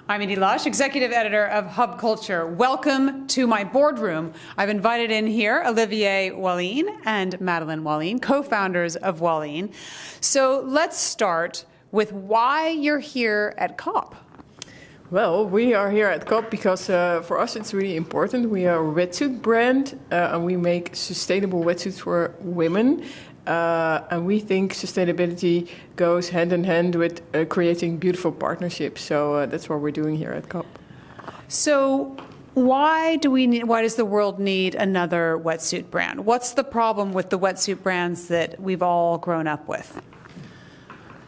I'm Edie Lush, Executive Editor of Hub Culture. Welcome to my boardroom. I've invited in here Olivier Wallien and Madeleine Wallien, co-founders of Wallein. So let's start with why you're here at COP. Well, we are here at COP because for us it's really important. We are a wetsuit brand and we make sustainable wetsuits for women. And we think sustainability goes hand in hand with creating beautiful partnerships. So that's what we're doing here at COP. So why does the world need another wetsuit brand? What's the problem with the wetsuit brands that we've all grown up with?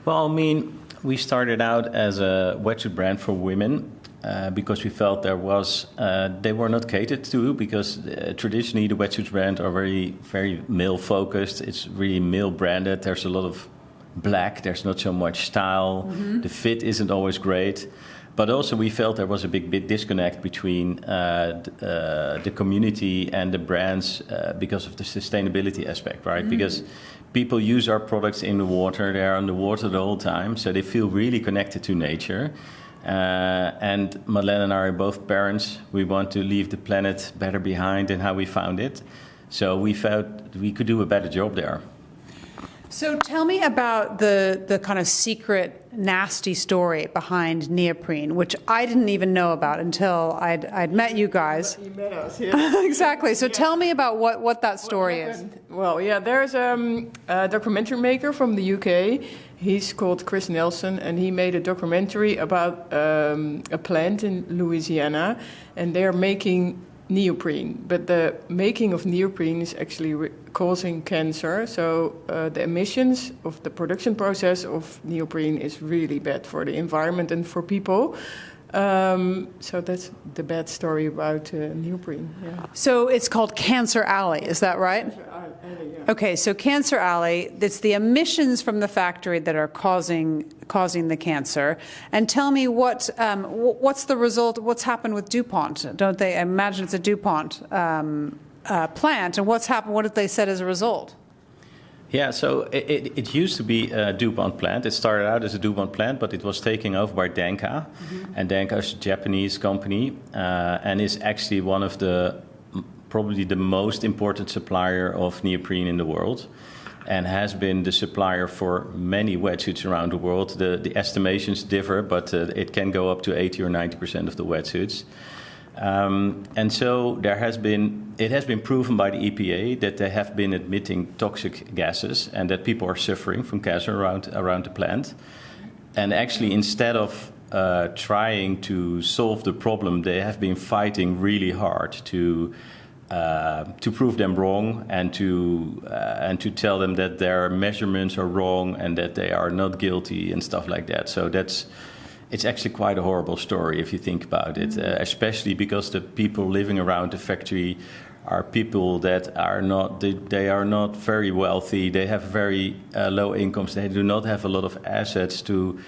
Well, I mean, we started out as a wetsuit brand for women because we felt they were not catered to, because traditionally the wetsuit brand are very male focused. It's really male branded. There's a lot of black. There's not so much style. Mm-hmm. The fit isn't always great. But also we felt there was a big disconnect between the community and the brands because of the sustainability aspect, right? Mm-hmm. Because people use our products in the water. They're on the water the whole time, so they feel really connected to nature. And Madeleine and I are both parents. We want to leave the planet better behind than how we found it. So we felt we could do a better job there. So tell me about the kind of secret, nasty story behind Neoprene, which I didn't even know about until I'd met you guys. You met us, yeah. Exactly. So tell me about what that story is. Well, yeah, there's a documentary maker from the UK. He's called Chris Nelson, and he made a documentary about a plant in Louisiana, and they're making neoprene. But the making of neoprene is actually causing cancer. So the emissions of the production process of neoprene is really bad for the environment and for people. So that's the bad story about neoprene. Yeah. So it's called Cancer Alley, is that right? Cancer Alley, yeah. Okay, so Cancer Alley, it's the emissions from the factory that are causing the cancer. And tell me what's the result? What's happened with DuPont? Don't they? I imagine it's a DuPont plant. And what's happened? What have they said as a result? Yeah, so it used to be a DuPont plant. It started out as a DuPont plant, but it was taken over by Denka. Mm-hmm. And Denka is a Japanese company and is actually one of probably the most important supplier of neoprene in the world, and has been the supplier for many wetsuits around the world. The estimations differ, but it can go up to 80 or 90% of the wetsuits. And so it has been proven by the EPA that they have been emitting toxic gases and that people are suffering from cancer around the plant. And actually, instead of trying to solve the problem, they have been fighting really hard to prove them wrong and to tell them that their measurements are wrong and that they are not guilty and stuff like that. So it's actually quite a horrible story if you think about it, especially because the people living around the factory are people that are not very wealthy. They have very low incomes. They do not have a lot of assets to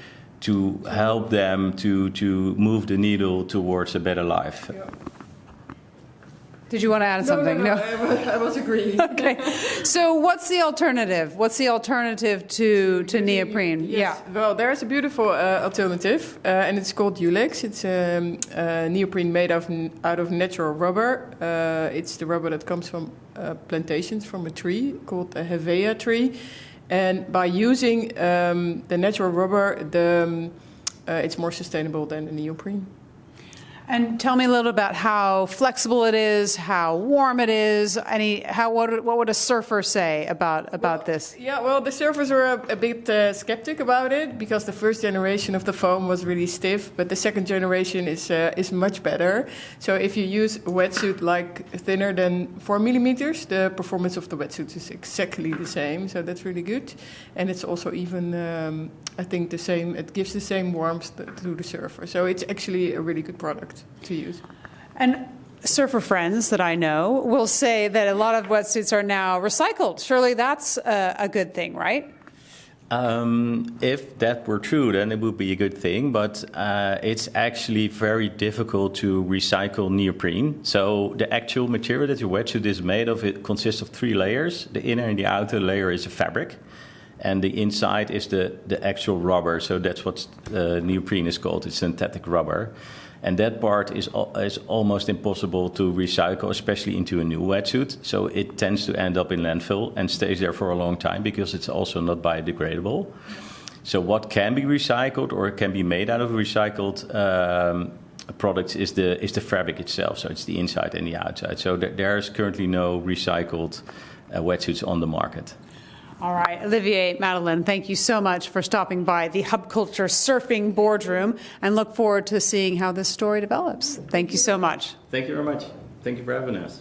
help them to move the needle towards a better life. Yeah. Did you want to add something? No. I was agreeing. Okay. So what's the alternative? What's the alternative to neoprene? Yes. Yeah. Well, there's a beautiful alternative, and it's called Ulex. It's neoprene made out of natural rubber. It's the rubber that comes from plantations from a tree called a Hevea tree. And by using the natural rubber, it's more sustainable than the neoprene. And tell me a little about how flexible it is, how warm it is. What would a surfer say about this? Yeah, well, the surfers were a bit skeptic about it because the first generation of the foam was really stiff, but the second generation is much better. So if you use a wetsuit like thinner than 4 millimeters, the performance of the wetsuit is exactly the same. So that's really good, and it's also even I think the same. It gives the same warmth to the surfer. So it's actually a really good product to use. And surfer friends that I know will say that a lot of wetsuits are now recycled. Surely that's a good thing, right? If that were true, then it would be a good thing, but it's actually very difficult to recycle neoprene. So the actual material that your wetsuit is made of, it consists of 3 layers. The inner and the outer layer is a fabric. and the inside is the actual rubber. So that's what neoprene is called. It's synthetic rubber. And that part is almost impossible to recycle, especially into a new wetsuit. So it tends to end up in landfill and stays there for a long time because it's also not biodegradable. So what can be recycled or can be made out of recycled products is the fabric itself. So it's the inside and the outside. So there is currently no recycled wetsuits on the market. All right, Olivier, Madeleine, thank you so much for stopping by the Hub Culture Surfing Boardroom, and look forward to seeing how this story develops. Thank you so much. Thank you very much. Thank you for having us.